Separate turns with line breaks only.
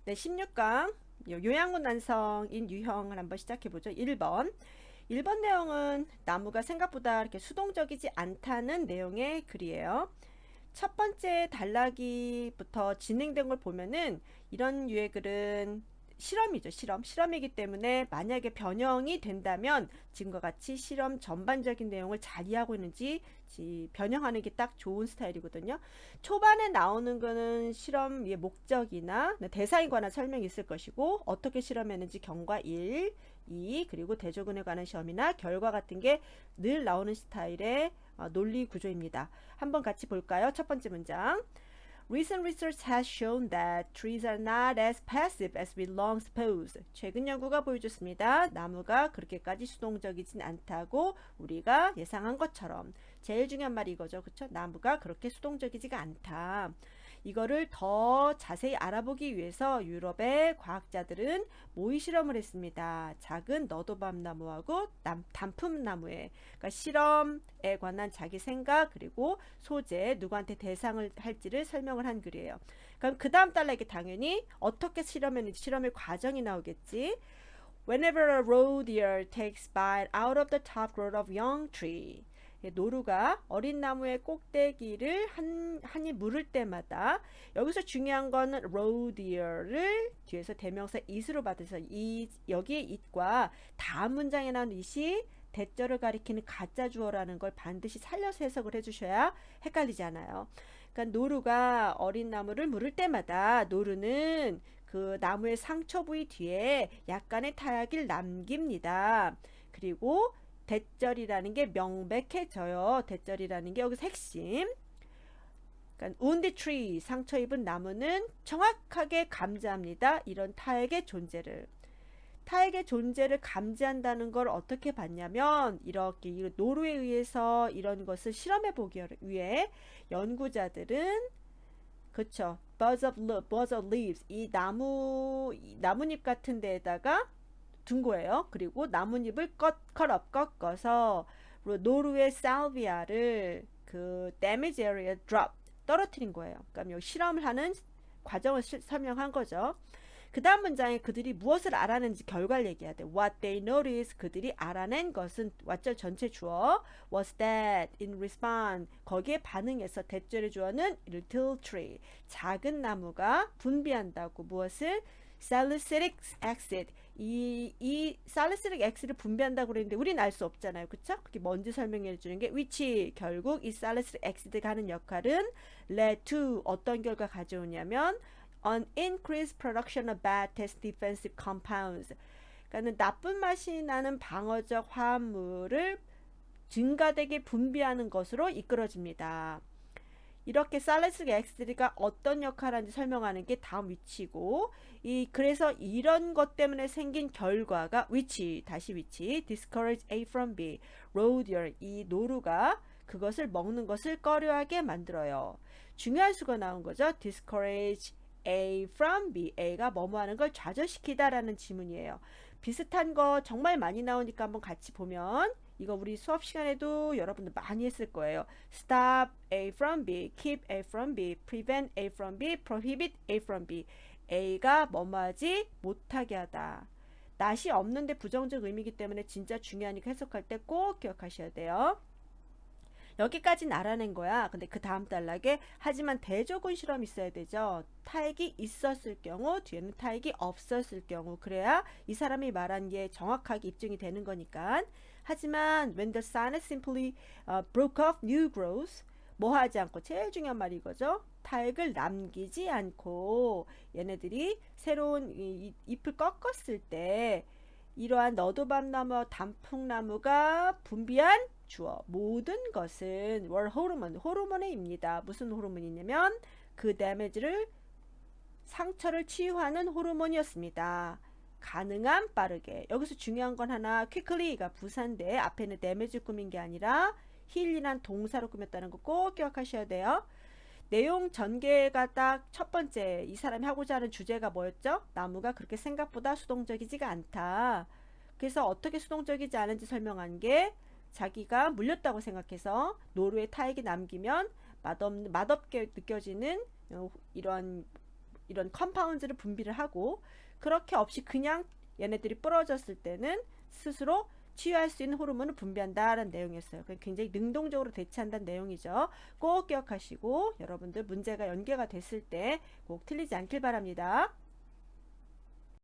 네, 16강 요양문 완성인 유형을 한번 시작해보죠. 1번. 1번 내용은 나무가 생각보다 이렇게 수동적이지 않다는 내용의 글이에요. 첫 번째 단락이부터 진행된 걸 보면은 이런 유의 글은 실험이죠. 실험이기 때문에 만약에 변형이 된다면 지금과 같이 실험 전반적인 내용을 잘 이해하고 있는지 변형하는 게 딱 좋은 스타일이거든요. 초반에 나오는 거는 실험의 목적이나 대상에 관한 설명이 있을 것이고, 어떻게 실험했는지 경과 1, 2, 그리고 대조군에 관한 시험이나 결과 같은 게 늘 나오는 스타일의 논리 구조입니다. 한번 같이 볼까요? 첫 번째 문장. Recent research has shown that trees are not as passive as we long supposed. 최근 연구가 보여줬습니다. 나무가 그렇게까지 수동적이진 않다고 우리가 예상한 것처럼. 제일 중요한 말이 이거죠. 그쵸? 나무가 그렇게 수동적이지가 않다. 이거를 더 자세히 알아보기 위해서 유럽의 과학자들은 모의 실험을 했습니다. 작은 너도밤나무하고 단풍나무에, 그러니까 실험에 관한 자기 생각 그리고 소재, 누구한테 대상을 할지를 설명을 한 글이에요. 그럼 그 다음 단락에 당연히 어떻게 실험했는지 실험의 과정이 나오겠지. Whenever a roe deer takes bite out of the top growth of young tree. 노루가 어린 나무의 꼭대기를 한 입 물을 때마다, 여기서 중요한 거는 roe deer를 뒤에서 대명사 it으로 받아서 여기에 it과 다음 문장에 나오는 it이 대절을 가리키는 가짜 주어라는 걸 반드시 살려서 해석을 해주셔야 헷갈리지 않아요. 그러니까 노루가 어린 나무를 물을 때마다 노루는 그 나무의 상처 부위 뒤에 약간의 타약을 남깁니다. 그리고 대절이라는 게 명백해져요. 대절이라는 게 여기서 핵심. 그러니까 wounded tree, 상처 입은 나무는 정확하게 감지합니다. 이런 타액의 존재를. 타액의 존재를 감지한다는 걸 어떻게 봤냐면, 이렇게 노루에 의해서 이런 것을 실험해 보기 위해 연구자들은, 그쵸, buds of leaves, 이 나뭇잎 같은 데에다가 둔 거예요. 그리고 나뭇잎을 꺾어서 노루의 살비아를 그 damage area drop, 떨어뜨린 거예요. 그러니까 여기 실험을 하는 과정을 설명한 거죠. 그 다음 문장에 그들이 무엇을 알아낸지 결과를 얘기해야 돼. What they noticed, 그들이 알아낸 것은 왓절 전체 주어 was that in response, 거기에 반응해서 대절의 주어는 little tree, 작은 나무가 분비한다고. 무엇을? salicylic acid, 이 salicylic acid를 분비한다고 그랬는데 우리는 알 수 없잖아요. 그쵸? 그게 뭔지 설명해 주는 게 which, 결국 이 salicylic acid가 하는 역할은 led to, 어떤 결과 가져오냐면 an increased production of bad taste defensive compounds, 그러니까 나쁜 맛이 나는 방어적 화합물을 증가되게 분비하는 것으로 이끌어집니다. 이렇게 살리시릭 엑시드가 어떤 역할을 하는지 설명하는 게 다음 위치고, 그래서 이런 것 때문에 생긴 결과가 다시 discourage A from B, roadier, 이 노루가 그것을 먹는 것을 꺼려하게 만들어요. 중요한 수가 나온 거죠. discourage A from B, A가 뭐뭐 하는 걸 좌절시키다라는 지문이에요. 비슷한 거 정말 많이 나오니까 한번 같이 보면, 이거 우리 수업 시간에도 여러분들 많이 했을 거예요. Stop A from B, keep A from B, prevent A from B, prohibit A from B. A가 뭐뭐하지 못하게 하다. 낫이 없는데 부정적 의미이기 때문에 진짜 중요하니까 해석할 때 꼭 기억하셔야 돼요. 여기까지는 알아낸 거야. 근데 그 다음 단락에 하지만 대조군 실험이 있어야 되죠. 타액이 있었을 경우, 뒤에는 타액이 없었을 경우, 그래야 이 사람이 말한 게 정확하게 입증이 되는 거니까. 하지만 when the sun simply broke off new growth, 뭐 하지 않고, 제일 중요한 말이 이거죠. 타액을 남기지 않고 얘네들이 새로운 잎을 꺾었을 때 이러한 너도밤나무, 단풍나무가 분비한 주어 모든 것은 were 호르몬에입니다. 무슨 호르몬이냐면 그 데미지를, 상처를 치유하는 호르몬이었습니다. 가능한 빠르게. 여기서 중요한 건 하나, quickly가 부사인데 앞에는 데미지 꾸민 게 아니라 heal이란 동사로 꾸몄다는 거 꼭 기억하셔야 돼요. 내용 전개가 딱 첫 번째, 이 사람이 하고자 하는 주제가 뭐였죠? 나무가 그렇게 생각보다 수동적이지가 않다. 그래서 어떻게 수동적이지 않은지 설명한 게, 자기가 물렸다고 생각해서 노루의 타액이 남기면 맛없게 느껴지는 이런 이런 컴파운드를 분비를 하고, 그렇게 없이 그냥 얘네들이 부러졌을 때는 스스로 치유할 수 있는 호르몬을 분비한다라는 내용이었어요. 굉장히 능동적으로 대처한다는 내용이죠. 꼭 기억하시고 여러분들 문제가 연계가 됐을 때 꼭 틀리지 않길 바랍니다.